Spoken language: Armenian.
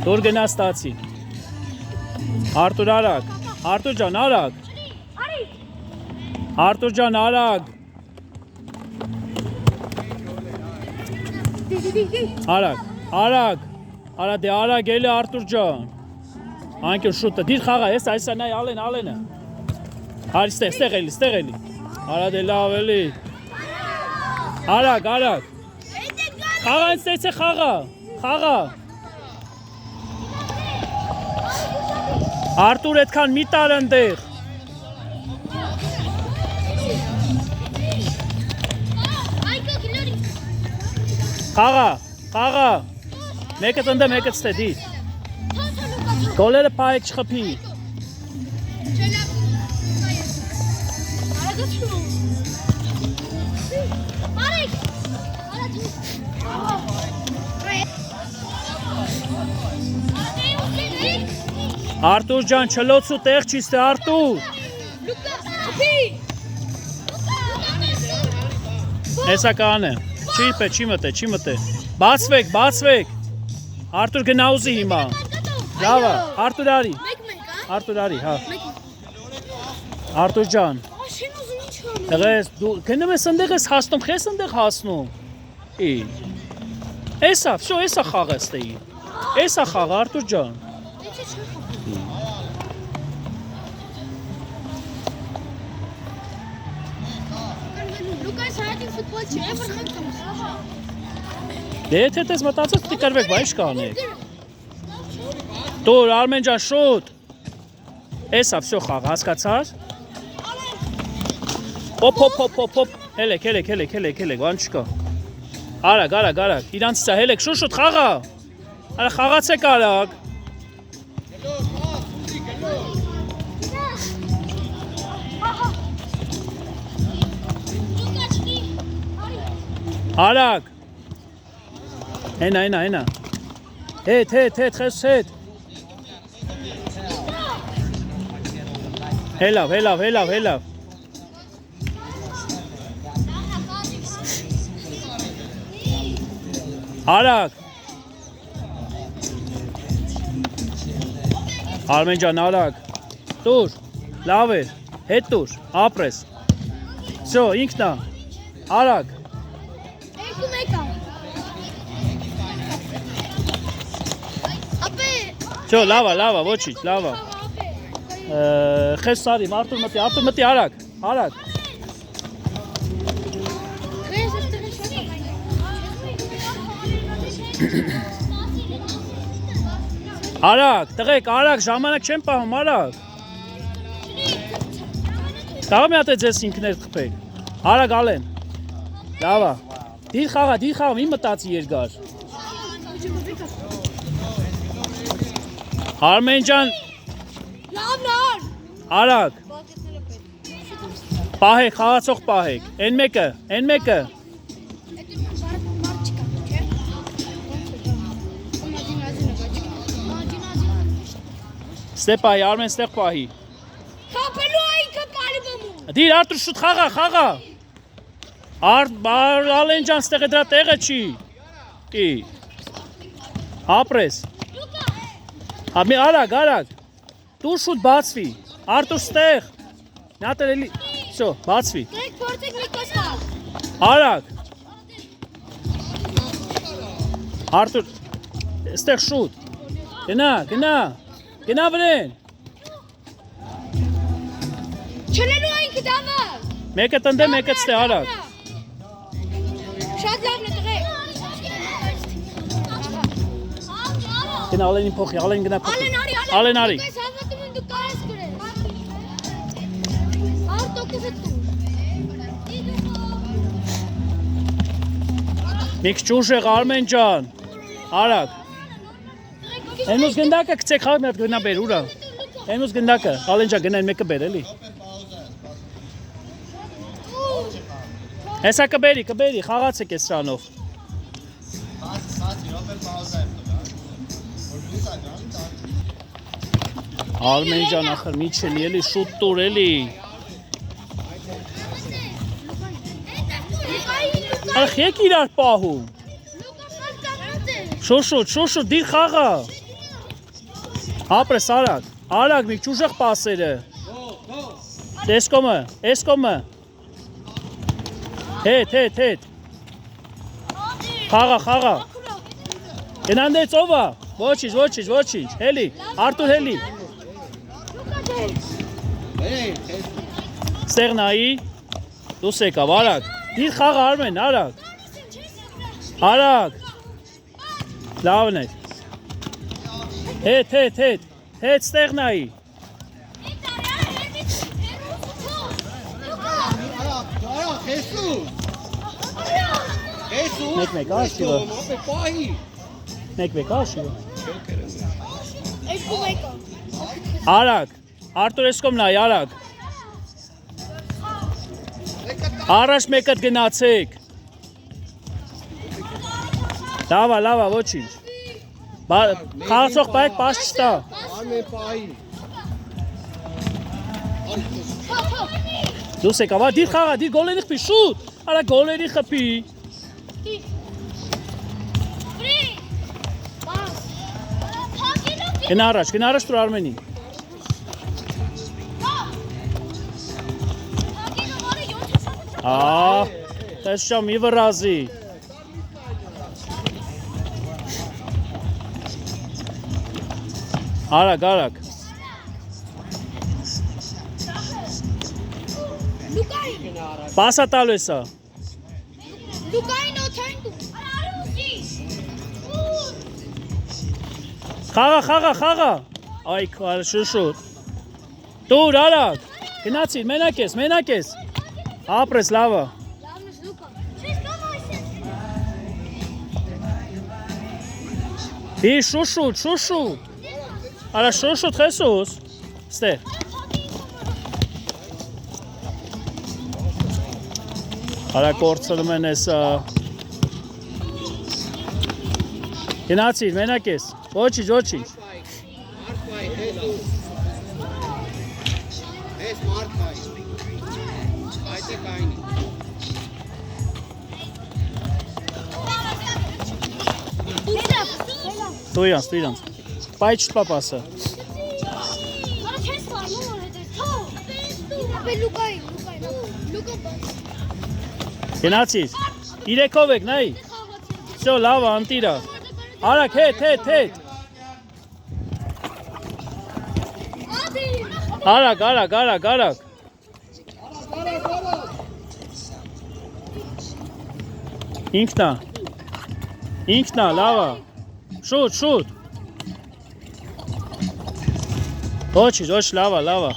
Դուր գնա ստացի։ Արտուր արագ։ Արտուր ջան արագ։ Արտուր ջան արագ։ Արագ, արագ։ Արա դե արագ էլի Արտուր ջան։ Անկյուն շուտը դիր խաղա, այսա նայ Ալենը։ Արի ստեղ էլի։ Արա դե լավ էլի։ Արագ։ Խաղա ինձ է խաղա։ Արտուր այդքան մի տար ընդեղ։ Խաղա։ Մեկը տնდა, մեկը ստե դի։ Գոլերը պայեք չխփի։ Արտուր ջան, չլոցու տեղ չի ստե Արտուր։ Էսա կանե։ Չի մտե։ Բացվեք։ Արտուր գնա ուզի հիմա։ Լավա, Արտուր արի, հա։ Արտուր ջան։ Դեղես, դու գնում ես ընդեղ ես հասնում, խես ընդեղ հասնում։ Էսա խաղը ստեի։ Էսա խաղը, Արտուր ջան։ Դե եթե տես մտածած պիտի կրվեք, բա ինչ կանեք։ Դուր, Արմեն ջան, շուտ։ Էսա, վсё խաղ, հասկացար։ Հոփ, հելեք, բան չկա։ Արագ, իրանց սա, հելեք, շուտ, խաղա։ Արա խաղացեք արագ։ Արագ։ Հենա։ Հետ, խես հետ։ Հելավ։ Արագ։ Արմեն ջան, արագ։ Տուր, լավ էր, հետ տուր, ապրես։ Վсё, ինքնա, արագ։ Վсё, լավա, ոչինչ, լավա։ Խես սարիմ, Արտուր մտի, արագ։ Արագ, տղեկ, ժամանակ չեմ պահում, արագ։ Կարող մի հատ է ձեզ ինքներ խփեք։ Արագ Ալեն։ Լավա։ Դիր խաղա, մի մտածի երկար։ Արմեն ջան։ Արագ։ Պահեք, խաղացող պահեք։ Են մեկը։ Ստե պահի, Արմեն ստեղ պահի։ Խապելու այնքը պարի բամու։ Դիր Արտուր շուտ խաղա։ Ալեն ջան, ստեղ է դրա տեղը չի։ Ապրես։ Արագ։ Դու շուտ բացվի։ Արտուր ստեղ։ Նատել էլի։ Վсё, բացվի։ Դեք փորձեք մի կոստալ։ Արագ։ Արտուր, ստեղ շուտ։ Գնա վրեն։ Չնելու այնքը դավա։ Մեկը տնդ է, մեկը ստե արագ։ Շատ լավն է տղեկ։ Գնա Ալենին փոխի, Ալեն գնա փոխի։ Ալեն արի։ Ալեն արի։ Ես հավատում եմ դու կարես գրես։ Արտոկս է տու։ Մի քիչ ուժեղ Արմեն ջան։ Արագ։ Այնուս գնդակը գցեք խաղ մի հատ գնա բեր, ուրա։ Այնուս գնդակը, Ալեն ջան գնային մեկը բեր էլի։ Հեսա կբերի, խաղացեք ես սրանով։ Արմեն ջան, ախր մի չելի էլի, շուտ տուր էլի։ Արխ եկ իրար պահում։ Շուշուտ, դիր խաղա։ Ապրես արագ, արագ մի ճուժեղ պասերը։ Տեսկոմը, էսկոմը։ Հետ։ Խաղա։ Գնանդեց ովա։ Ոչինչ, հելի, Արտուր հելի։ Ստեղ նայի, դուս եկավ, արագ։ Դիր խաղը Արմեն, արագ։ Լավն է։ Հետ, ստեղ նայի։ Մեկ աշիվը։ Մեկ աշիվը։ Արագ, Արտուր էսկոմ նայի, արագ։ Առաջ մեկըտ գնացեք։ Լավա, ոչինչ։ Խաղացող պայք պաշ չտա։ Դուս եկավ, դիր խաղա, դիր գոլերի խպի, շուտ։ Արա գոլերի խպի։ Գնա առաջ տուր Արմենի։ Տես շա մի վրազի։ Արագ։ Պասա տալու է սա։ Խաղա։ Այ քար շուշուտ։ Տուր արագ։ Գնացիր, մենակ ես։ Ապրես լավա։ Դի շուշուտ։ Արա շուշուտ Խեսուս։ Ստեղ։ Արա կորցնում են էսա։ Գնացիր, մենակ ես։ Ոչինչ։ Ստույրանց։ Պայ չտպա պասը։ Գնացիր։ 3-ով եք, նայի։ Всё, լավա, անտիրա։ Արագ, հետ։ Արագ։ Ինքնա, լավա։ Շուտ։ Ոչինչ, լավա։